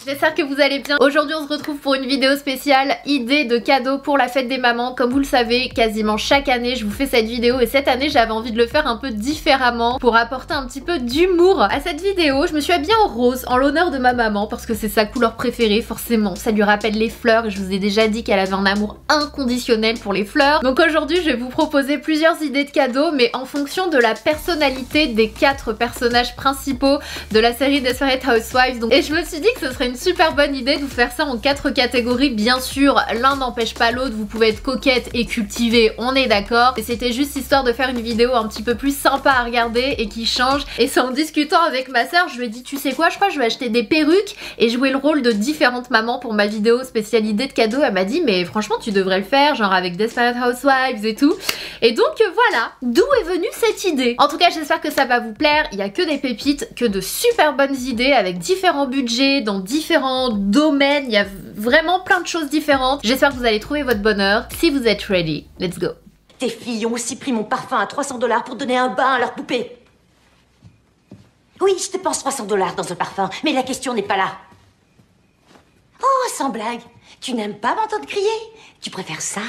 J'espère que vous allez bien. Aujourd'hui on se retrouve pour une vidéo spéciale idée de cadeaux pour la fête des mamans. Comme vous le savez, quasiment chaque année je vous fais cette vidéo et cette année j'avais envie de le faire un peu différemment pour apporter un petit peu d'humour à cette vidéo. Je me suis habillée en rose en l'honneur de ma maman parce que c'est sa couleur préférée, forcément ça lui rappelle les fleurs et je vous ai déjà dit qu'elle avait un amour inconditionnel pour les fleurs. Donc aujourd'hui je vais vous proposer plusieurs idées de cadeaux mais en fonction de la personnalité des 4 personnages principaux de la série Desperate Housewives. Et je me suis dit que ce serait une super bonne idée de vous faire ça en 4 catégories. Bien sûr, l'un n'empêche pas l'autre, vous pouvez être coquette et cultivée, on est d'accord. Et c'était juste histoire de faire une vidéo un petit peu plus sympa à regarder et qui change. Et c'est en discutant avec ma soeur, je lui ai dit tu sais quoi, je crois que je vais acheter des perruques et jouer le rôle de différentes mamans pour ma vidéo spéciale idée de cadeaux. Elle m'a dit mais franchement tu devrais le faire, genre avec Desperate Housewives et tout. Et donc voilà, d'où est venue cette idée. En tout cas j'espère que ça va vous plaire, il y a que des pépites, que de super bonnes idées avec différents budgets, dans différents domaines, il y a vraiment plein de choses différentes. J'espère que vous allez trouver votre bonheur. Si vous êtes ready, let's go. Tes filles ont aussi pris mon parfum à 300 $ pour donner un bain à leur poupée. Oui, je dépense 300 $ dans un parfum, mais la question n'est pas là. Oh, sans blague, tu n'aimes pas m'entendre crier? Tu préfères ça?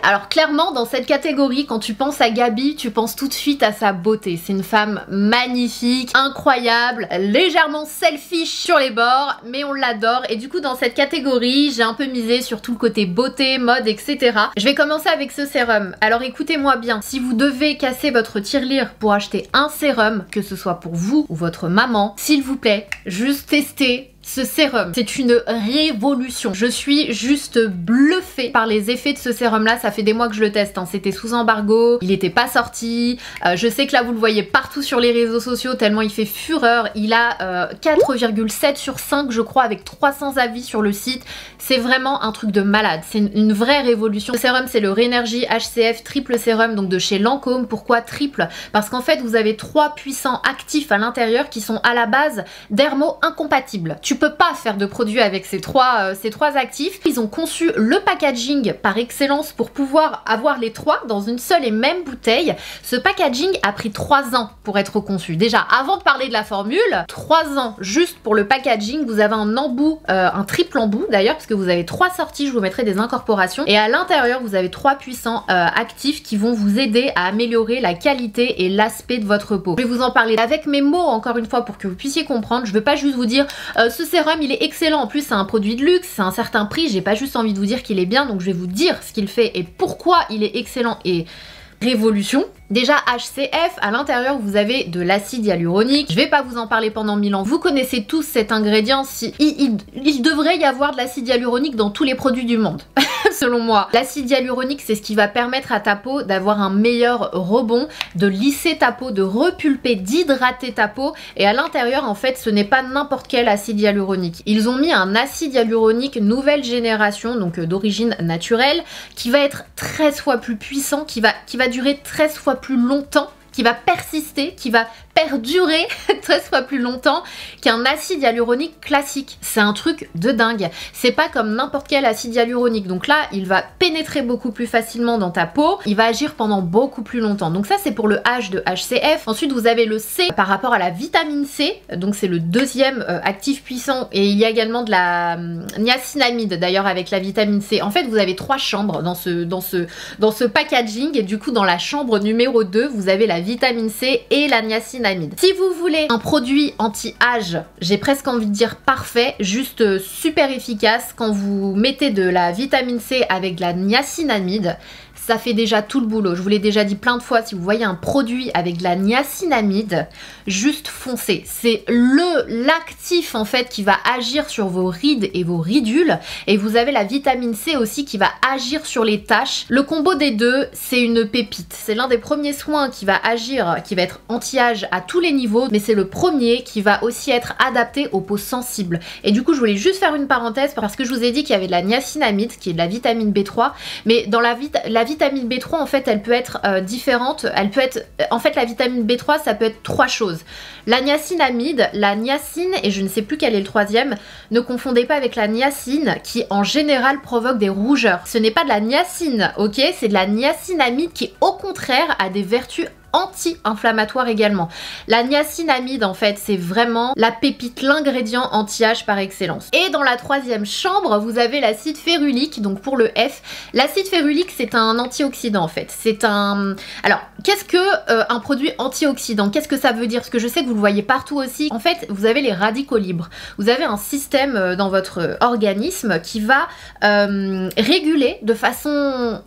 Alors clairement dans cette catégorie, quand tu penses à Gabi, tu penses tout de suite à sa beauté. C'est une femme magnifique, incroyable, légèrement selfish sur les bords, mais on l'adore. Et du coup dans cette catégorie, j'ai un peu misé sur tout le côté beauté, mode, etc. Je vais commencer avec ce sérum. Alors écoutez-moi bien, si vous devez casser votre tirelire pour acheter un sérum, que ce soit pour vous ou votre maman, s'il vous plaît, juste testez ce sérum. C'est une révolution. Je suis juste bluffée par les effets de ce sérum là. Ça fait des mois que je le teste, hein. C'était sous embargo, il n'était pas sorti. Je sais que là vous le voyez partout sur les réseaux sociaux tellement il fait fureur. Il a 4,7 sur 5 je crois avec 300 avis sur le site. C'est vraiment un truc de malade. C'est une vraie révolution. Le sérum c'est le Rénergie HCF triple sérum donc de chez Lancôme. Pourquoi triple? Parce qu'en fait vous avez 3 puissants actifs à l'intérieur qui sont à la base dermo-incompatibles. Tu peux pas faire de produit avec ces trois actifs. Ils ont conçu le packaging par excellence pour pouvoir avoir les 3 dans une seule et même bouteille. Ce packaging a pris 3 ans pour être conçu. Déjà, avant de parler de la formule, 3 ans juste pour le packaging. Vous avez un embout, un triple embout d'ailleurs, parce que vous avez 3 sorties, je vous mettrai des incorporations. Et à l'intérieur, vous avez 3 puissants actifs qui vont vous aider à améliorer la qualité et l'aspect de votre peau. Je vais vous en parler avec mes mots encore une fois pour que vous puissiez comprendre. Je veux pas juste vous dire ce sérum il est excellent, en plus c'est un produit de luxe, c'est un certain prix, j'ai pas juste envie de vous dire qu'il est bien, donc je vais vous dire ce qu'il fait et pourquoi il est excellent et révolution. Déjà HCF, à l'intérieur vous avez de l'acide hyaluronique, je vais pas vous en parler pendant 1000 ans, vous connaissez tous cet ingrédient, il devrait y avoir de l'acide hyaluronique dans tous les produits du monde, selon moi. L'acide hyaluronique c'est ce qui va permettre à ta peau d'avoir un meilleur rebond, de lisser ta peau, de repulper, d'hydrater ta peau et à l'intérieur en fait ce n'est pas n'importe quel acide hyaluronique. Ils ont mis un acide hyaluronique nouvelle génération, donc d'origine naturelle, qui va être 13 fois plus puissant, qui va durer 13 fois plus longtemps, qui va persister, qui va perdurer 13 fois plus longtemps qu'un acide hyaluronique classique. C'est un truc de dingue. C'est pas comme n'importe quel acide hyaluronique. Donc là, il va pénétrer beaucoup plus facilement dans ta peau. Il va agir pendant beaucoup plus longtemps. Donc ça, c'est pour le H de HCF. Ensuite, vous avez le C par rapport à la vitamine C. Donc c'est le deuxième actif puissant. Et il y a également de la niacinamide d'ailleurs avec la vitamine C. En fait, vous avez 3 chambres dans ce packaging. Et du coup, dans la chambre numéro 2, vous avez la vitamine C et la niacinamide. Si vous voulez un produit anti-âge, j'ai presque envie de dire parfait, juste super efficace, quand vous mettez de la vitamine C avec de la niacinamide, ça fait déjà tout le boulot. Je vous l'ai déjà dit plein de fois, si vous voyez un produit avec de la niacinamide, juste foncez. C'est l'actif en fait qui va agir sur vos rides et vos ridules. Et vous avez la vitamine C aussi qui va agir sur les taches. Le combo des deux, c'est une pépite. C'est l'un des premiers soins qui va agir, qui va être anti-âge à tous les niveaux, mais c'est le premier qui va aussi être adapté aux peaux sensibles. Et du coup, je voulais juste faire une parenthèse parce que je vous ai dit qu'il y avait de la niacinamide, qui est de la vitamine B3, mais dans la vitamine B3 en fait elle peut être différente, en fait la vitamine B3 ça peut être 3 choses. La niacinamide, la niacine et je ne sais plus quel est le troisième, ne confondez pas avec la niacine qui en général provoque des rougeurs. Ce n'est pas de la niacine, ok, c'est de la niacinamide qui au contraire a des vertus anti-inflammatoire également. La niacinamide en fait c'est vraiment la pépite, l'ingrédient anti-âge par excellence. Et dans la troisième chambre vous avez l'acide férulique, donc pour le F. L'acide férulique c'est un antioxydant en fait. C'est un... Alors qu'est-ce que un produit antioxydant? Qu'est-ce que ça veut dire? Parce que je sais que vous le voyez partout aussi. En fait vous avez les radicaux libres. Vous avez un système dans votre organisme qui va réguler de façon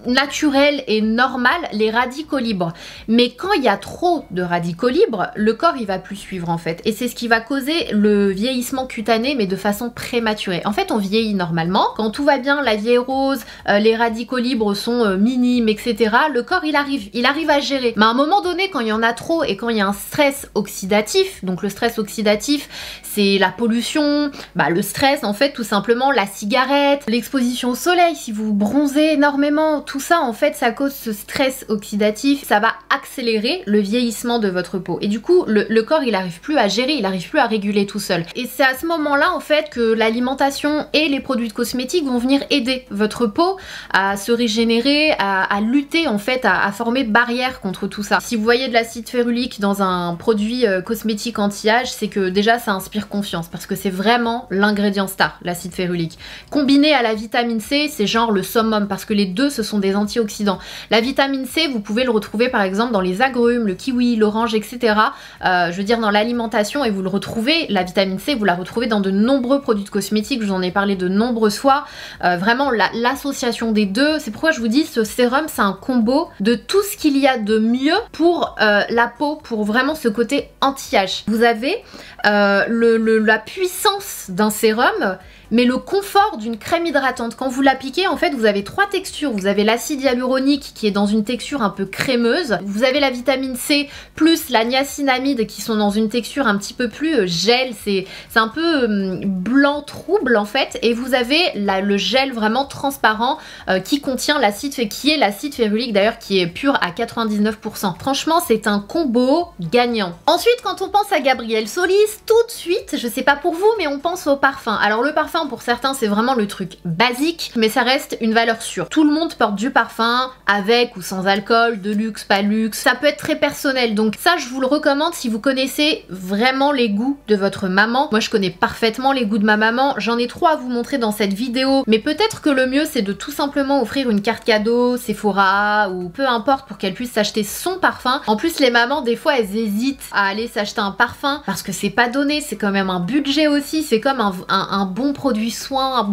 naturel et normal les radicaux libres. Mais quand il y a trop de radicaux libres, le corps il va plus suivre en fait. Et c'est ce qui va causer le vieillissement cutané mais de façon prématurée. En fait on vieillit normalement. Quand tout va bien, la vie est rose, les radicaux libres sont minimes, etc. Le corps il arrive à gérer. Mais à un moment donné quand il y en a trop et quand il y a un stress oxydatif, donc le stress oxydatif c'est la pollution, le stress en fait tout simplement, la cigarette, l'exposition au soleil, si vous bronzez énormément, tout ça en fait ça cause ce stress oxydatif, ça va accélérer le vieillissement de votre peau et du coup le corps il arrive plus à gérer, il arrive plus à réguler tout seul. Et c'est à ce moment là en fait que l'alimentation et les produits de cosmétiques vont venir aider votre peau à se régénérer, à lutter en fait, à former barrière contre tout ça. Si vous voyez de l'acide férulique dans un produit cosmétique anti-âge, c'est que déjà ça inspire confiance parce que c'est vraiment l'ingrédient star, l'acide férulique. Combiné à la vitamine C, c'est genre le summum parce que les deux ce sont des antioxydants. La vitamine C, vous pouvez le retrouver par exemple dans les agrumes, le kiwi, l'orange, etc. Je veux dire dans l'alimentation et vous le retrouvez, la vitamine C, vous la retrouvez dans de nombreux produits de cosmétiques, je vous en ai parlé de nombreuses fois. Vraiment l'association des deux, c'est pourquoi je vous dis ce sérum c'est un combo de tout ce qu'il y a de mieux pour la peau, pour vraiment ce côté anti-âge. Vous avez la puissance d'un sérum mais le confort d'une crème hydratante. Quand vous l'appliquez, en fait, vous avez trois textures. Vous avez l'acide hyaluronique qui est dans une texture un peu crémeuse. Vous avez la vitamine C plus la niacinamide qui sont dans une texture un petit peu plus gel. C'est un peu blanc trouble en fait. Et vous avez le gel vraiment transparent qui contient l'acide, qui est l'acide férulique d'ailleurs qui est pur à 99%. Franchement, c'est un combo gagnant. Ensuite, quand on pense à Gabrielle Solis, tout de suite, je sais pas pour vous, mais on pense au parfum. Alors le parfum, pour certains c'est vraiment le truc basique mais ça reste une valeur sûre. Tout le monde porte du parfum avec ou sans alcool, de luxe, pas luxe, ça peut être très personnel donc ça je vous le recommande si vous connaissez vraiment les goûts de votre maman. Moi je connais parfaitement les goûts de ma maman, j'en ai trois à vous montrer dans cette vidéo mais peut-être que le mieux c'est de tout simplement offrir une carte cadeau, Sephora ou peu importe pour qu'elle puisse s'acheter son parfum. En plus les mamans des fois elles hésitent à aller s'acheter un parfum parce que c'est pas donné, c'est quand même un budget aussi, c'est comme un bon produit soin,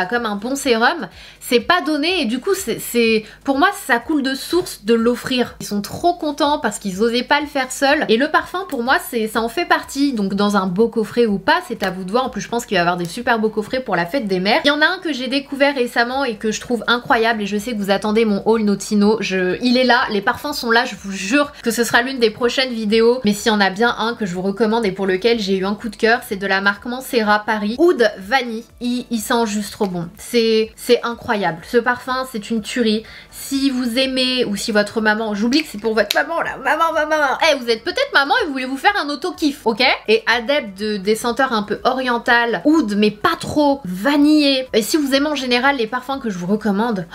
comme un bon sérum, c'est pas donné et du coup c'est pour moi ça coule de source de l'offrir. Ils sont trop contents parce qu'ils osaient pas le faire seuls et le parfum pour moi ça en fait partie, donc dans un beau coffret ou pas c'est à vous de voir. En plus je pense qu'il va y avoir des super beaux coffrets pour la fête des mères. Il y en a un que j'ai découvert récemment et que je trouve incroyable et je sais que vous attendez mon haul Notino, il est là, les parfums sont là, je vous jure que ce sera l'une des prochaines vidéos, mais s'il y en a bien un que je vous recommande et pour lequel j'ai eu un coup de cœur, c'est de la marque Mancera Paris Oud Vanille. Il sent juste trop bon, c'est incroyable, ce parfum c'est une tuerie. Si vous aimez ou si votre maman, j'oublie que c'est pour votre maman là, maman, vous êtes peut-être maman et vous voulez vous faire un auto-kiff, ok? Et adepte des senteurs un peu orientales, oud mais pas trop, vanillé. Et si vous aimez en général les parfums que je vous recommande,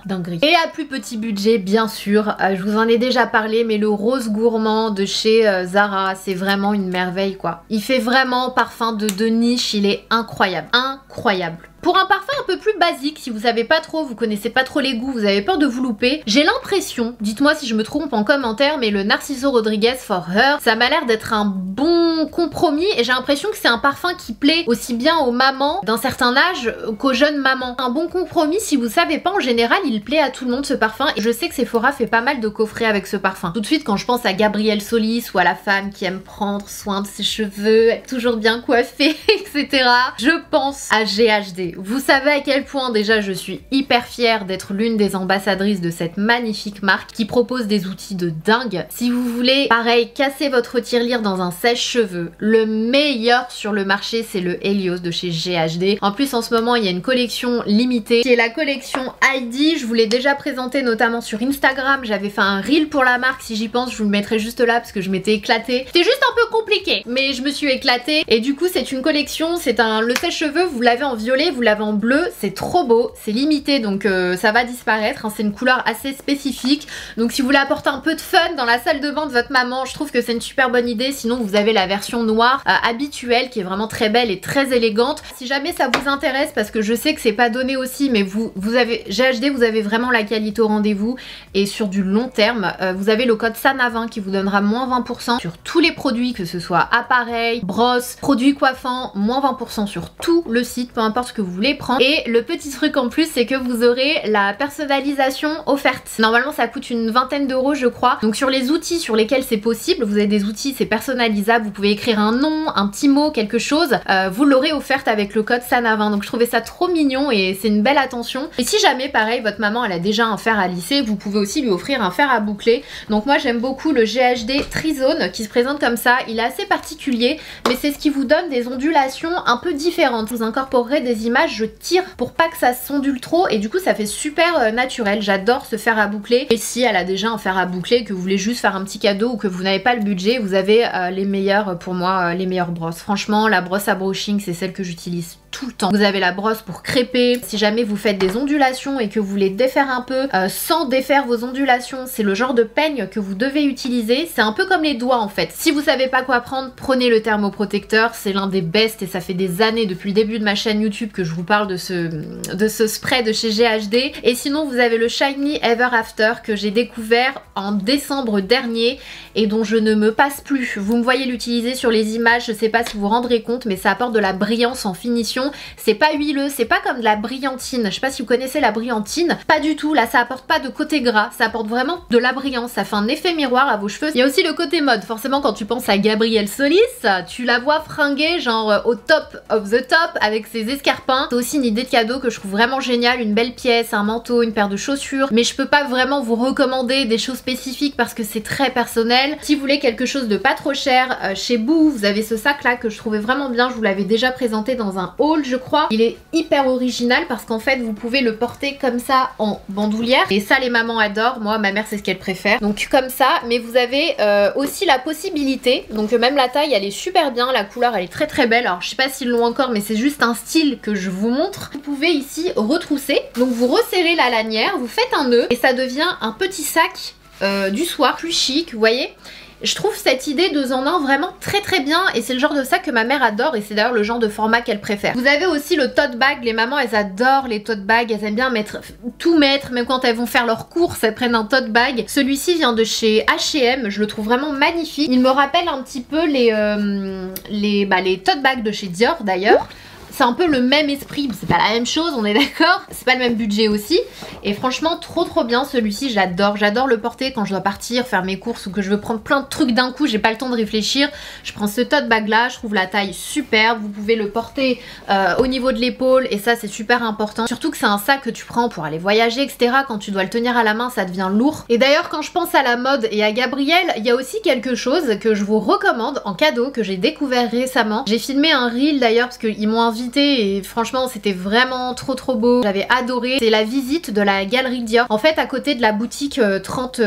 dinguerie. Et à plus petit budget bien sûr, je vous en ai déjà parlé mais le rose gourmand de chez Zara, c'est vraiment une merveille quoi. Il fait vraiment parfum de niche, il est incroyable. Incroyable. Pour un parfum un peu plus basique, si vous savez pas trop, vous connaissez pas trop les goûts, vous avez peur de vous louper, j'ai l'impression, dites-moi si je me trompe en commentaire, mais le Narciso Rodriguez For Her, ça m'a l'air d'être un bon compromis et j'ai l'impression que c'est un parfum qui plaît aussi bien aux mamans d'un certain âge qu'aux jeunes mamans. Un bon compromis, si vous savez pas, en général, il plaît à tout le monde ce parfum et je sais que Sephora fait pas mal de coffrets avec ce parfum. Tout de suite, quand je pense à Gabrielle Solis ou à la femme qui aime prendre soin de ses cheveux, être toujours bien coiffée, etc., je pense à GHD. Vous savez à quel point déjà je suis hyper fière d'être l'une des ambassadrices de cette magnifique marque qui propose des outils de dingue. Si vous voulez, pareil, casser votre tirelire dans un sèche-cheveux, le meilleur sur le marché c'est le Helios de chez GHD. En plus en ce moment il y a une collection limitée qui est la collection Heidi. Je vous l'ai déjà présentée notamment sur Instagram, j'avais fait un reel pour la marque, si j'y pense je vous le mettrai juste là parce que je m'étais éclatée. C'était juste un peu compliqué mais je me suis éclatée et du coup c'est une collection, le sèche-cheveux vous l'avez l'avez en violet, vous l'avez en bleu, c'est trop beau, c'est limité donc ça va disparaître, hein. C'est une couleur assez spécifique, donc si vous voulez apporter un peu de fun dans la salle de bain de votre maman, je trouve que c'est une super bonne idée. Sinon vous avez la version noire habituelle qui est vraiment très belle et très élégante. Si jamais ça vous intéresse, parce que je sais que c'est pas donné aussi, mais vous avez GHD, vous avez vraiment la qualité au rendez-vous et sur du long terme, vous avez le code SANA20 qui vous donnera moins 20% sur tous les produits, que ce soit appareil, brosse, produits coiffants, moins 20% sur tout le site, peu importe ce que vous voulez prendre. Et le petit truc en plus, c'est que vous aurez la personnalisation offerte. Normalement ça coûte une vingtaine d'euros je crois. Donc sur les outils sur lesquels c'est possible, vous avez des outils, c'est personnalisable, vous pouvez écrire un nom, un petit mot, quelque chose, vous l'aurez offerte avec le code SANA20. Donc je trouvais ça trop mignon et c'est une belle attention. Et si jamais pareil votre maman elle a déjà un fer à lisser, vous pouvez aussi lui offrir un fer à boucler. Donc moi j'aime beaucoup le GHD Trizone qui se présente comme ça. Il est assez particulier mais c'est ce qui vous donne des ondulations un peu différentes. Vous incorporerez des images, je tire pour pas que ça s'ondule trop et du coup ça fait super naturel. J'adore ce fer à boucler. Et si elle a déjà un fer à boucler, que vous voulez juste faire un petit cadeau ou que vous n'avez pas le budget, vous avez les meilleures, pour moi, les meilleures brosses. Franchement la brosse à brushing c'est celle que j'utilise tout le temps. Vous avez la brosse pour crêper. Si jamais vous faites des ondulations et que vous voulez défaire un peu sans défaire vos ondulations, c'est le genre de peigne que vous devez utiliser. C'est un peu comme les doigts en fait. Si vous savez pas quoi prendre, prenez le thermoprotecteur. C'est l'un des best et ça fait des années depuis le début de ma chaîne YouTube que je vous parle de ce spray de chez GHD. Et sinon vous avez le Shiny Ever After que j'ai découvert en décembre dernier et dont je ne me passe plus. Vous me voyez l'utiliser sur les images, je sais pas si vous vous rendrez compte mais ça apporte de la brillance en finition. C'est pas huileux, c'est pas comme de la brillantine. Je sais pas si vous connaissez la brillantine. Pas du tout, là ça apporte pas de côté gras, ça apporte vraiment de la brillance, ça fait un effet miroir à vos cheveux. Il y a aussi le côté mode, forcément quand tu penses à Gabrielle Solis, tu la vois fringuée genre au top of the top avec ses escarpins. C'est aussi une idée de cadeau que je trouve vraiment géniale, une belle pièce, un manteau, une paire de chaussures. Mais je peux pas vraiment vous recommander des choses spécifiques parce que c'est très personnel. Si vous voulez quelque chose de pas trop cher, chez Boo, vous avez ce sac là que je trouvais vraiment bien, je vous l'avais déjà présenté dans un haul je crois. Il est hyper original parce qu'en fait vous pouvez le porter comme ça en bandoulière et ça les mamans adorent. Moi ma mère c'est ce qu'elle préfère, donc comme ça. Mais vous avez aussi la possibilité, donc même la taille elle est super bien, la couleur elle est très très belle. Alors je sais pas s'ils l'ont encore mais c'est juste un style que je vous montre. Vous pouvez ici retrousser, donc vous resserrez la lanière, vous faites un nœud et ça devient un petit sac du soir plus chic, vous voyez. Je trouve cette idée 2 en 1 vraiment très très bien et c'est le genre de sac que ma mère adore et c'est d'ailleurs le genre de format qu'elle préfère. Vous avez aussi le tote bag, les mamans elles adorent les tote bags, elles aiment bien tout mettre, même quand elles vont faire leurs courses elles prennent un tote bag. Celui-ci vient de chez H&M, je le trouve vraiment magnifique. Il me rappelle un petit peu les tote bags de chez Dior d'ailleurs. C'est un peu le même esprit, c'est pas la même chose, on est d'accord. C'est pas le même budget aussi. Et franchement, trop bien celui-ci, j'adore. J'adore le porter quand je dois partir, faire mes courses ou que je veux prendre plein de trucs d'un coup, j'ai pas le temps de réfléchir. Je prends ce tote bag là, je trouve la taille superbe. Vous pouvez le porter au niveau de l'épaule et ça c'est super important. Surtout que c'est un sac que tu prends pour aller voyager, etc. Quand tu dois le tenir à la main, ça devient lourd. Et d'ailleurs, quand je pense à la mode et à Gabrielle, il y a aussi quelque chose que je vous recommande en cadeau, que j'ai découvert récemment. J'ai filmé un reel d'ailleurs parce qu'ils m'ont invité et franchement c'était vraiment trop beau, j'avais adoré. C'est la visite de la galerie Dior, en fait à côté de la boutique 30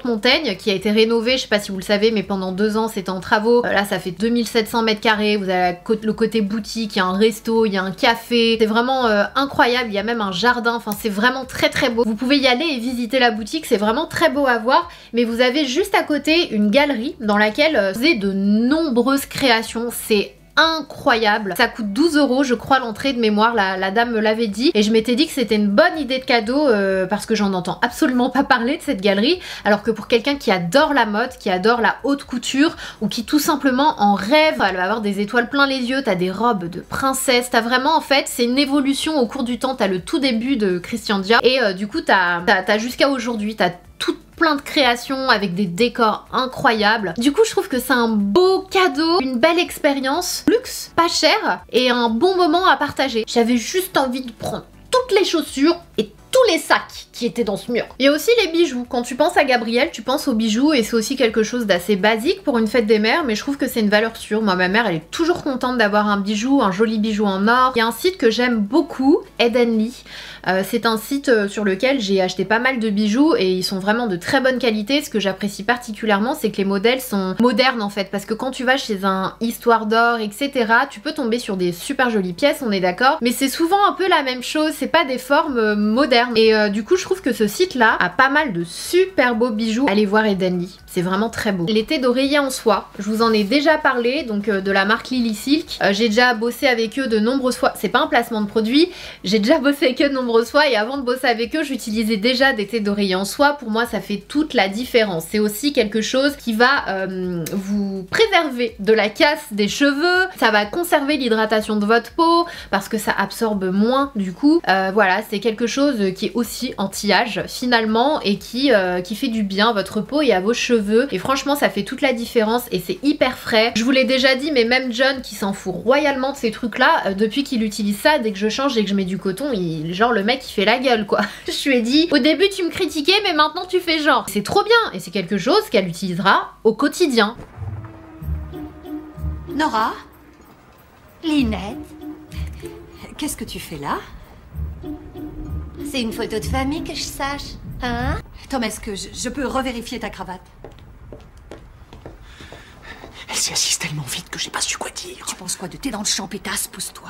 Montaigne qui a été rénovée, je sais pas si vous le savez mais pendant 2 ans c'était en travaux. Là ça fait 2700 mètres carrés, vous avez le côté boutique, il y a un resto, il y a un café, c'est vraiment incroyable, il y a même un jardin, enfin c'est vraiment très beau. Vous pouvez y aller et visiter la boutique, c'est vraiment très beau à voir. Mais vous avez juste à côté une galerie dans laquelle vous avez de nombreuses créations, c'est incroyable. Ça coûte 12 € je crois l'entrée de mémoire, la dame me l'avait dit et je m'étais dit que c'était une bonne idée de cadeau parce que j'en entends absolument pas parler de cette galerie, alors que pour quelqu'un qui adore la mode, qui adore la haute couture ou qui tout simplement en rêve, elle va avoir des étoiles plein les yeux, t'as des robes de princesse, t'as vraiment en fait c'est une évolution au cours du temps, t'as le tout début de Christian Dior et du coup t'as jusqu'à aujourd'hui, t'as tout plein de créations avec des décors incroyables. Du coup je trouve que c'est un beau cadeau, une belle expérience, luxe, pas cher et un bon moment à partager. J'avais juste envie de prendre toutes les chaussures et tous les sacs qui étaient dans ce mur. Il y a aussi les bijoux. Quand tu penses à Gabrielle, tu penses aux bijoux et c'est aussi quelque chose d'assez basique pour une fête des mères, mais je trouve que c'est une valeur sûre. Moi, ma mère, elle est toujours contente d'avoir un bijou, un joli bijou en or. Il y a un site que j'aime beaucoup, Edenly. C'est un site sur lequel j'ai acheté pas mal de bijoux et ils sont vraiment de très bonne qualité. Ce que j'apprécie particulièrement, c'est que les modèles sont modernes en fait, parce que quand tu vas chez un Histoire d'Or, etc., tu peux tomber sur des super jolies pièces, on est d'accord, mais c'est souvent un peu la même chose, c'est pas des formes modernes. Et du coup, je trouve que ce site-là a pas mal de super beaux bijoux. Allez voir Edenly, c'est vraiment très beau. Les thés d'oreiller en soie, je vous en ai déjà parlé, donc de la marque Lily Silk. J'ai déjà bossé avec eux de nombreuses fois, c'est pas un placement de produit, j'ai déjà bossé avec eux de nombreuses fois et avant de bosser avec eux, j'utilisais déjà des thés d'oreiller en soie. Pour moi, ça fait toute la différence. C'est aussi quelque chose qui va vous préserver de la casse des cheveux, ça va conserver l'hydratation de votre peau parce que ça absorbe moins du coup. Voilà, c'est quelque chose qui est aussi anti-âge finalement et qui fait du bien à votre peau et à vos cheveux. Et franchement, ça fait toute la différence et c'est hyper frais. Je vous l'ai déjà dit, mais même John qui s'en fout royalement de ces trucs-là, depuis qu'il utilise ça, dès que je change et que je mets du coton, genre le mec il fait la gueule quoi. Je lui ai dit, au début tu me critiquais mais maintenant tu fais genre. C'est trop bien et c'est quelque chose qu'elle utilisera au quotidien. Nora? Lynette? Qu'est-ce que tu fais là? C'est une photo de famille que je sache. Hein? Tom, est-ce que je peux revérifier ta cravate? Elle s'est assise tellement vite que j'ai pas su quoi dire. Tu penses quoi de tes dents de champétasse? Pousse-toi.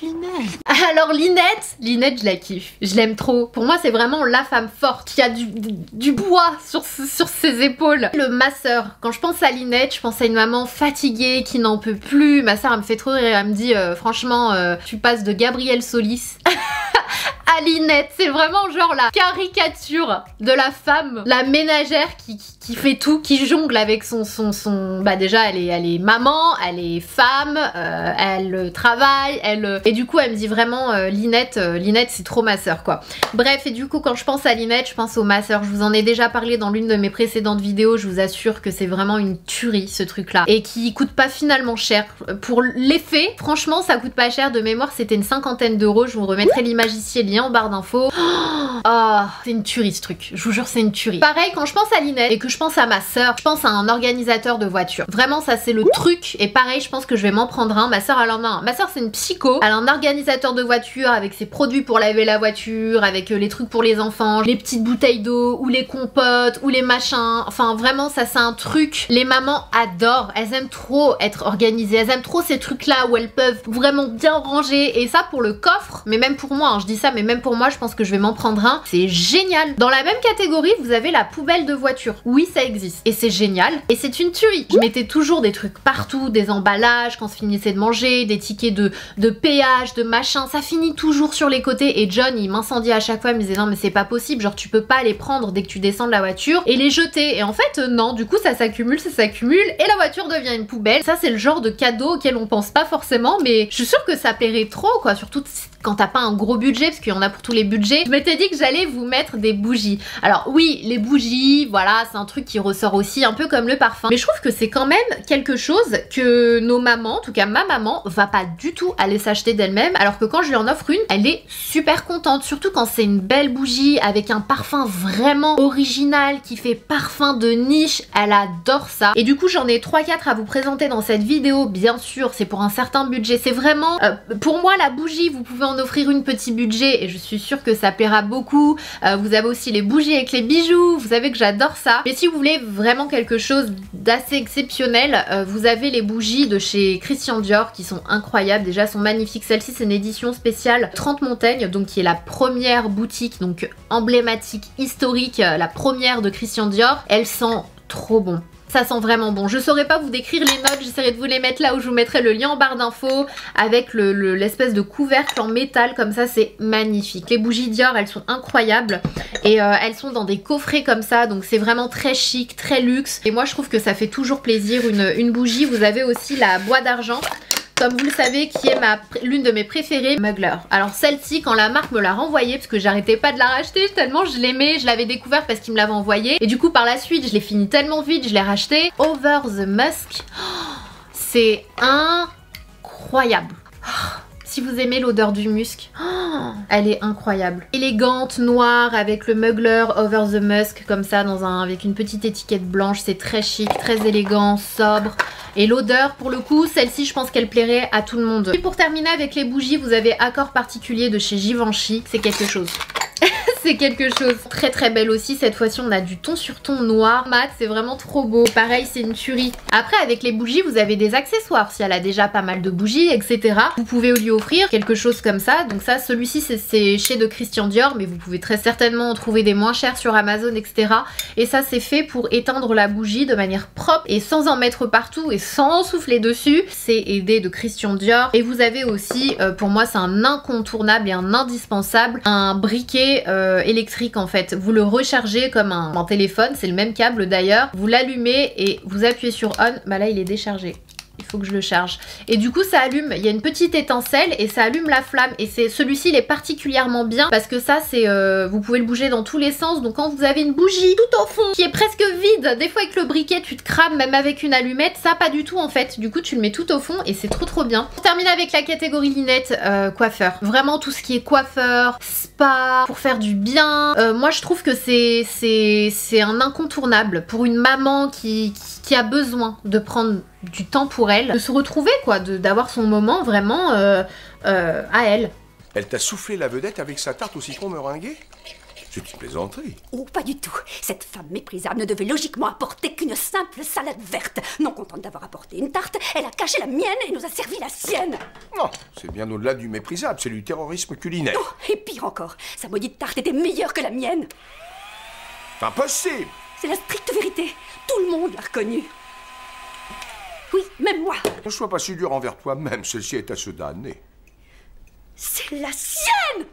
Lynette. Alors Lynette je la kiffe, je l'aime trop. Pour moi c'est vraiment la femme forte qui a du bois sur ses épaules. Le masseur, quand je pense à Lynette, je pense à une maman fatiguée qui n'en peut plus. Ma soeur elle me fait trop rire, elle me dit franchement tu passes de Gabrielle Solis à Lynette, c'est vraiment genre la caricature de la femme, la ménagère qui fait tout, qui jongle avec son bah déjà elle est maman, elle est femme, elle travaille, et du coup elle me dit vraiment Lynette c'est trop ma soeur quoi. Bref, et du coup quand je pense à Lynette, je pense au masseur. Je vous en ai déjà parlé dans l'une de mes précédentes vidéos, je vous assure que c'est vraiment une tuerie ce truc là et qui coûte pas finalement cher. Pour l'effet, franchement ça coûte pas cher, de mémoire c'était une 50aine d'euros. Je vous remettrai l'image ici, le lien en barre d'infos. Oh, c'est une tuerie ce truc, je vous jure c'est une tuerie. Pareil, quand je pense à Lynette et que je pense à ma soeur, je pense à un organisateur de voiture. Vraiment ça c'est le truc, et pareil je pense que je vais m'en prendre un. Ma soeur elle en a un. Ma soeur c'est une psycho, elle a un organisateur de voiture avec ses produits pour laver la voiture, avec les trucs pour les enfants, les petites bouteilles d'eau ou les compotes ou les machins. Enfin vraiment ça c'est un truc, les mamans adorent, elles aiment trop être organisées, elles aiment trop ces trucs là où elles peuvent vraiment bien ranger. Et ça pour le coffre, mais même pour moi hein, je dis ça, mais même pour moi je pense que je vais m'en prendre un. C'est génial. Dans la même catégorie vous avez la poubelle de voiture. Oui ça existe et c'est génial et c'est une tuerie. Je mettais toujours des trucs partout, des emballages quand on finissait de manger, des tickets de péage, de machin, ça finit toujours sur les côtés. Et John il m'incendiait à chaque fois, il me disait non mais c'est pas possible, genre tu peux pas les prendre dès que tu descends de la voiture et les jeter. Et en fait non, du coup ça s'accumule et la voiture devient une poubelle. Ça c'est le genre de cadeau auquel on pense pas forcément, mais je suis sûre que ça plairait trop quoi, surtout quand t'as pas un gros budget, parce qu'il y en a pour tous les budgets. Je m'étais dit que j'allais vous mettre des bougies. Alors oui, les bougies, voilà, c'est un truc qui ressort aussi, un peu comme le parfum. Mais je trouve que c'est quand même quelque chose que nos mamans, en tout cas ma maman, va pas du tout aller s'acheter d'elle-même, alors que quand je lui en offre une, elle est super contente. Surtout quand c'est une belle bougie avec un parfum vraiment original, qui fait parfum de niche, elle adore ça. Et du coup j'en ai 3-4 à vous présenter dans cette vidéo. Bien sûr, c'est pour un certain budget. C'est vraiment, pour moi la bougie, vous pouvez en offrir une petit budget et je suis sûre que ça plaira beaucoup. Vous avez aussi les bougies avec les bijoux, vous savez que j'adore ça. Mais si vous voulez vraiment quelque chose d'assez exceptionnel, vous avez les bougies de chez Christian Dior qui sont incroyables. Déjà elles sont magnifiques. Celle-ci c'est une édition spéciale 30 Montaigne, donc qui est la première boutique donc emblématique, historique, la première de Christian Dior. Elle sent trop bon. Ça sent vraiment bon. Je saurais pas vous décrire les notes, j'essaierai de vous les mettre là où je vous mettrai le lien en barre d'infos avec l'espèce de couvercle en métal comme ça, c'est magnifique. Les bougies Dior, elles sont incroyables et elles sont dans des coffrets comme ça, donc c'est vraiment très chic, très luxe. Et moi je trouve que ça fait toujours plaisir une bougie. Vous avez aussi la bois d'argent, comme vous le savez, qui est l'une de mes préférées, Mugler. Alors celle-ci, quand la marque me l'a renvoyée, parce que j'arrêtais pas de la racheter tellement je l'aimais, je l'avais découvert parce qu'il me l'avait envoyée. Et du coup par la suite, je l'ai fini tellement vite, je l'ai racheté. Over the Musk, c'est incroyable. Si vous aimez l'odeur du musc, oh, elle est incroyable. Élégante, noire, avec le Mugler Over the Musk, comme ça, avec une petite étiquette blanche. C'est très chic, très élégant, sobre. Et l'odeur, pour le coup, celle-ci, je pense qu'elle plairait à tout le monde. Et pour terminer avec les bougies, vous avez Accord particulier de chez Givenchy. C'est quelque chose. C'est quelque chose. Très très belle aussi. Cette fois-ci, on a du ton sur ton noir mat. C'est vraiment trop beau. Pareil, c'est une tuerie. Après, avec les bougies, vous avez des accessoires. Si elle a déjà pas mal de bougies, etc. Vous pouvez lui offrir quelque chose comme ça. Donc ça, celui-ci, c'est chez de Christian Dior. Mais vous pouvez très certainement en trouver des moins chers sur Amazon, etc. Et ça, c'est fait pour éteindre la bougie de manière propre et sans en mettre partout et sans souffler dessus. C'est aidé de Christian Dior. Et vous avez aussi, pour moi, c'est un incontournable et un indispensable, un briquet électrique en fait. Vous le rechargez comme un téléphone, c'est le même câble d'ailleurs. Vous l'allumez et vous appuyez sur on. Bah là, il est déchargé. Il faut que je le charge. Et du coup, ça allume. Il y a une petite étincelle et ça allume la flamme. Et celui-ci, il est particulièrement bien parce que ça, c'est vous pouvez le bouger dans tous les sens. Donc quand vous avez une bougie tout au fond qui est presque vide, des fois avec le briquet, tu te crames même avec une allumette. Ça, pas du tout en fait. Du coup, tu le mets tout au fond et c'est trop bien. Pour terminer avec la catégorie Linette, coiffeur. Vraiment tout ce qui est coiffeur, spa, pour faire du bien. Moi, je trouve que c'est un incontournable pour une maman qui a besoin de prendre du temps pour elle, de se retrouver quoi, d'avoir son moment vraiment à elle. Elle t'a soufflé la vedette avec sa tarte au citron meringuée? C'est une plaisanterie. Oh, pas du tout. Cette femme méprisable ne devait logiquement apporter qu'une simple salade verte. Non contente d'avoir apporté une tarte, elle a caché la mienne et nous a servi la sienne. Non, c'est bien au-delà du méprisable, c'est du terrorisme culinaire. Oh, et pire encore, sa maudite tarte était meilleure que la mienne. Impossible! C'est la stricte vérité. Tout le monde l'a reconnue. Oui, même moi. Ne sois pas si dur envers toi-même, celle-ci est à se damner. C'est la sienne!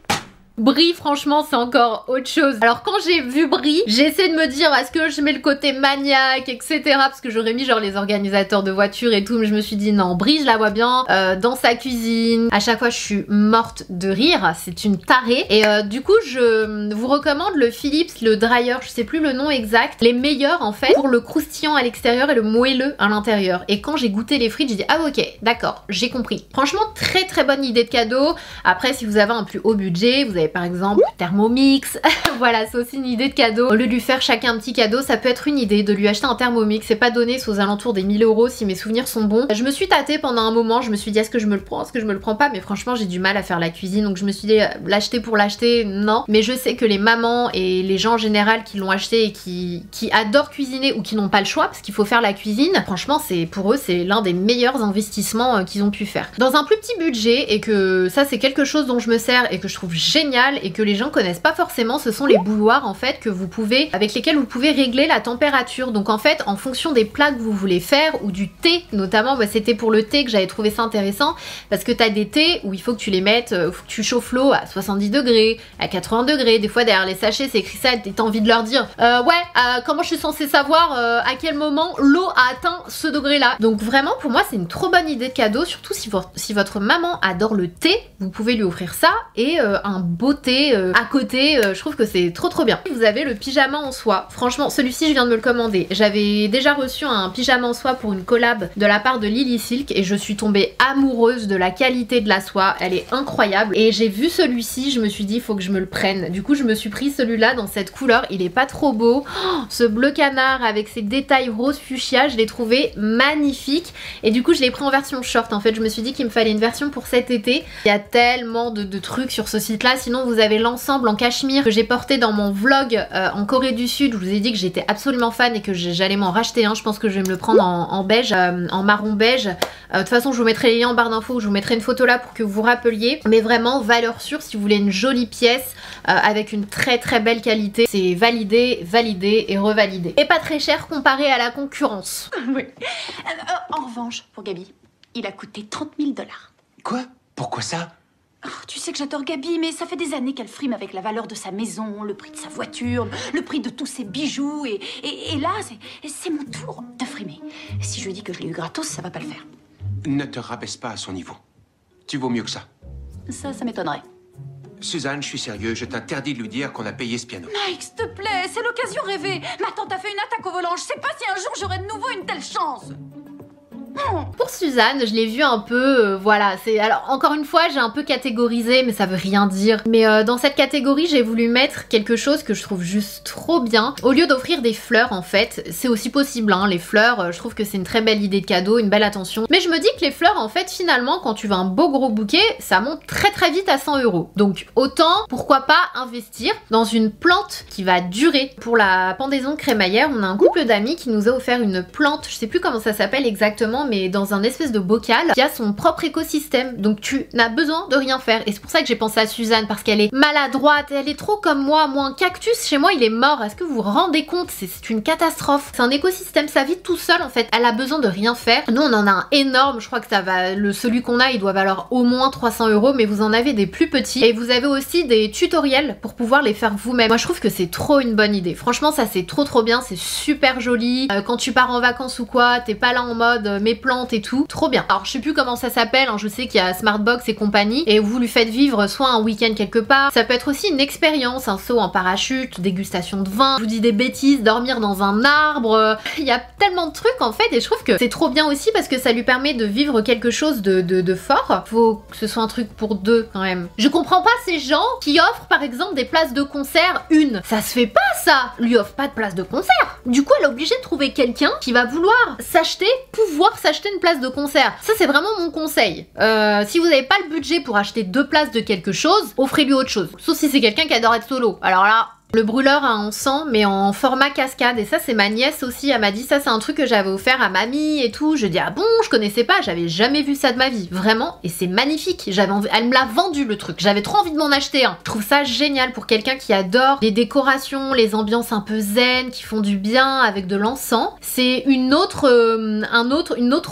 Brie, franchement, c'est encore autre chose. Alors quand j'ai vu Brie, j'ai essayé de me dire est-ce que je mets le côté maniaque, etc. Parce que j'aurais mis genre les organisateurs de voitures et tout, mais je me suis dit non, Brie, je la vois bien dans sa cuisine. À chaque fois, je suis morte de rire. C'est une tarée. Et du coup, je vous recommande le Philips, le dryer, je sais plus le nom exact. Les meilleurs en fait pour le croustillant à l'extérieur et le moelleux à l'intérieur. Et quand j'ai goûté les frites, j'ai dit ah ok, d'accord, j'ai compris. Franchement, très bonne idée de cadeau. Après, si vous avez un plus haut budget, vous avez par exemple Thermomix. Voilà, c'est aussi une idée de cadeau. Au lieu de lui faire chacun un petit cadeau, ça peut être une idée de lui acheter un Thermomix. C'est pas donné, c'est aux alentours des 1000 € si mes souvenirs sont bons. Je me suis tâtée pendant un moment, je me suis dit est-ce que je me le prends, est-ce que je me le prends pas, mais franchement j'ai du mal à faire la cuisine, donc je me suis dit l'acheter pour l'acheter, non. Mais je sais que les mamans et les gens en général qui l'ont acheté et qui adorent cuisiner ou qui n'ont pas le choix parce qu'il faut faire la cuisine, franchement c'est pour eux c'est l'un des meilleurs investissements qu'ils ont pu faire. Dans un plus petit budget, et que ça c'est quelque chose dont je me sers et que je trouve génial et que les gens connaissent pas forcément, ce sont les bouilloires en fait que vous pouvez, avec lesquels vous pouvez régler la température. Donc en fait en fonction des plats que vous voulez faire ou du thé notamment, bah, c'était pour le thé que j'avais trouvé ça intéressant parce que t'as des thés où il faut que tu les mettes, faut que tu chauffes l'eau à 70 degrés, à 80 degrés, des fois derrière les sachets c'est écrit ça et t'as envie de leur dire comment je suis censée savoir à quel moment l'eau a atteint ce degré là. Donc vraiment pour moi c'est une trop bonne idée de cadeau, surtout si votre maman adore le thé, vous pouvez lui offrir ça et un beau thé à côté, je trouve que c'est trop bien. Vous avez le pyjama en soie, franchement celui-ci je viens de me le commander, j'avais déjà reçu un pyjama en soie pour une collab de la part de Lily Silk et je suis tombée amoureuse de la qualité de la soie, elle est incroyable et j'ai vu celui-ci, je me suis dit il faut que je me le prenne, du coup je me suis pris celui-là dans cette couleur, il est pas trop beau, oh, ce bleu canard avec ses détails rose fuchsia, je l'ai trouvé magnifique et du coup je l'ai pris en version short en fait, je me suis dit qu'il me fallait une version pour cet été, il y a tellement de trucs sur ce site là. Sinon vous avez l'ensemble en cachemire que j'ai porté dans mon vlog en Corée du Sud où je vous ai dit que j'étais absolument fan et que j'allais m'en racheter un. Je pense que je vais me le prendre en beige, en marron beige. De toute façon je vous mettrai les liens en barre d'infos, je vous mettrai une photo là pour que vous vous rappeliez. Mais vraiment valeur sûre si vous voulez une jolie pièce avec une très belle qualité. C'est validé, validé et revalidé. Et pas très cher comparé à la concurrence. Oui. En revanche, pour Gabi, il a coûté 30 000 $. Quoi? Pourquoi ça? Oh, tu sais que j'adore Gabi, mais ça fait des années qu'elle frime avec la valeur de sa maison, le prix de sa voiture, le prix de tous ses bijoux, et là, c'est mon tour de frimer. Si je lui dis que je l'ai eu gratos, ça va pas le faire. Ne te rabaisse pas à son niveau. Tu vaux mieux que ça. Ça m'étonnerait. Suzanne, je suis sérieux, je t'interdis de lui dire qu'on a payé ce piano. Mike, s'il te plaît, c'est l'occasion rêvée. Ma tante a fait une attaque au volant, je sais pas si un jour j'aurai de nouveau une telle chance. Pour Suzanne, je l'ai vu un peu, voilà, c'est... Alors, encore une fois, j'ai un peu catégorisé, mais ça veut rien dire. Mais dans cette catégorie, j'ai voulu mettre quelque chose que je trouve juste trop bien. Au lieu d'offrir des fleurs, en fait, c'est aussi possible, hein, les fleurs, je trouve que c'est une très belle idée de cadeau, une belle attention. Mais je me dis que les fleurs, en fait, finalement, quand tu veux un beau gros bouquet, ça monte très très vite à 100 €. Donc, autant, pourquoi pas investir dans une plante qui va durer. Pour la pendaison de crémaillère, on a un couple d'amis qui nous a offert une plante, je sais plus comment ça s'appelle exactement, mais dans un espèce de bocal qui a son propre écosystème. Donc tu n'as besoin de rien faire. Et c'est pour ça que j'ai pensé à Suzanne, parce qu'elle est maladroite, elle est trop comme moi. Moi, un cactus chez moi, il est mort. Est-ce que vous vous rendez compte? C'est une catastrophe. C'est un écosystème, ça vit tout seul en fait. Elle a besoin de rien faire. Nous, on en a un énorme, je crois que ça va, celui qu'on a, il doit valoir au moins 300 €, mais vous en avez des plus petits. Et vous avez aussi des tutoriels pour pouvoir les faire vous-même. Moi, je trouve que c'est trop une bonne idée. Franchement, ça c'est trop bien, c'est super joli. Quand tu pars en vacances ou quoi, t'es pas là en mode mes plantes et tout. Trop bien. Alors, je sais plus comment ça s'appelle, hein. Je sais qu'il y a Smartbox et compagnie, et vous lui faites vivre soit un week-end quelque part. Ça peut être aussi une expérience, un saut en parachute, dégustation de vin, je vous dis des bêtises, dormir dans un arbre. Il y a tellement de trucs en fait, et je trouve que c'est trop bien aussi parce que ça lui permet de vivre quelque chose de fort. Faut que ce soit un truc pour deux quand même. Je comprends pas ces gens qui offrent par exemple des places de concert une. Ça se fait pas ça. Lui offre pas de place de concert. Du coup, elle est obligée de trouver quelqu'un qui va vouloir pouvoir s'acheter une place de concert. Ça, c'est vraiment mon conseil. Si vous n'avez pas le budget pour acheter 2 places de quelque chose, offrez-lui autre chose. Sauf si c'est quelqu'un qui adore être solo. Alors là... Le brûleur à encens, mais en format cascade. Et ça, c'est ma nièce aussi. Elle m'a dit, ça, c'est un truc que j'avais offert à mamie et tout. Je dis, ah bon, je connaissais pas, j'avais jamais vu ça de ma vie. Vraiment. Et c'est magnifique. Elle me l'a vendu, le truc. J'avais trop envie de m'en acheter un. Je trouve ça génial pour quelqu'un qui adore les décorations, les ambiances un peu zen, qui font du bien avec de l'encens. C'est une autre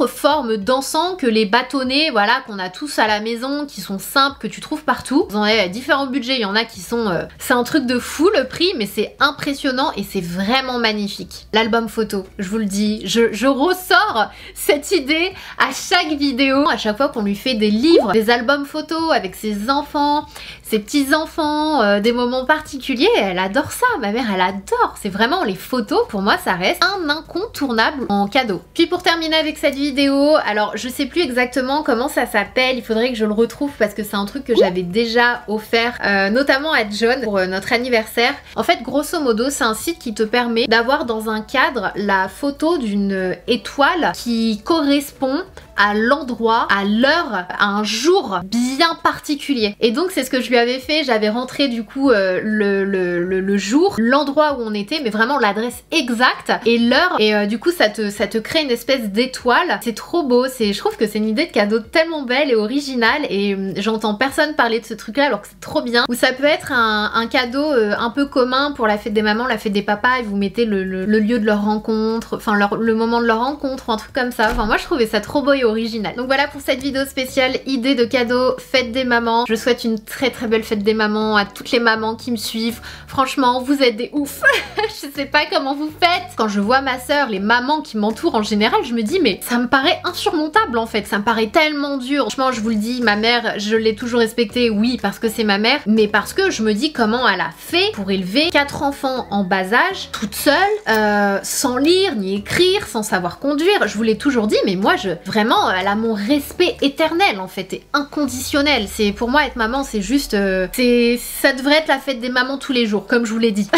forme d'encens que les bâtonnets, voilà, qu'on a tous à la maison, qui sont simples, que tu trouves partout. Vous en avez à différents budgets. Il y en a qui sont... c'est un truc de fou, le prix, mais c'est impressionnant et c'est vraiment magnifique. L'album photo, je vous le dis, je ressors cette idée à chaque vidéo, à chaque fois qu'on lui fait des livres, des albums photos avec ses enfants, ses petits-enfants, des moments particuliers. Elle adore ça, ma mère, elle adore. C'est vraiment les photos, pour moi, ça reste un incontournable en cadeau. Puis pour terminer avec cette vidéo, alors je sais plus exactement comment ça s'appelle, il faudrait que je le retrouve parce que c'est un truc que j'avais déjà offert, notamment à John pour notre anniversaire. En fait, grosso modo, c'est un site qui te permet d'avoir dans un cadre la photo d'une étoile qui correspond à l'endroit, à l'heure, à un jour bien particulier. Et donc c'est ce que je lui avais fait, j'avais rentré du coup le jour, l'endroit où on était, mais vraiment l'adresse exacte et l'heure, et du coup ça te crée une espèce d'étoile. C'est trop beau, je trouve que c'est une idée de cadeau tellement belle et originale, et j'entends personne parler de ce truc là alors que c'est trop bien. Ou ça peut être un cadeau un peu commun pour la fête des mamans, la fête des papas, et vous mettez le lieu de leur rencontre, enfin le moment de leur rencontre ou un truc comme ça. Enfin moi je trouvais ça trop beau et original. Donc voilà pour cette vidéo spéciale idée de cadeau fête des mamans. Je souhaite une très belle fête des mamans à toutes les mamans qui me suivent. Franchement, vous êtes des ouf. Je sais pas comment vous faites. Quand je vois ma soeur, les mamans qui m'entourent en général, je me dis mais ça me paraît insurmontable en fait. Ça me paraît tellement dur. Franchement, je vous le dis, ma mère, je l'ai toujours respectée, oui, parce que c'est ma mère, mais parce que je me dis comment elle a fait pour élever 4 enfants en bas âge, toute seule, sans lire ni écrire, sans savoir conduire. Je vous l'ai toujours dit, mais moi, vraiment, elle a mon respect éternel en fait, et inconditionnel. C'est pour moi être maman, c'est juste, ça devrait être la fête des mamans tous les jours, comme je vous l'ai dit.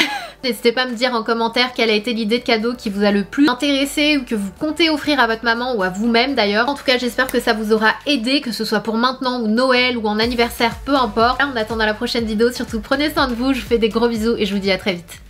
N'hésitez pas à me dire en commentaire quelle a été l'idée de cadeau qui vous a le plus intéressé ou que vous comptez offrir à votre maman ou à vous-même d'ailleurs. En tout cas, j'espère que ça vous aura aidé, que ce soit pour maintenant ou Noël ou en anniversaire, peu importe. En attendant la prochaine vidéo, surtout prenez soin de vous, je vous fais des gros bisous et je vous dis à très vite.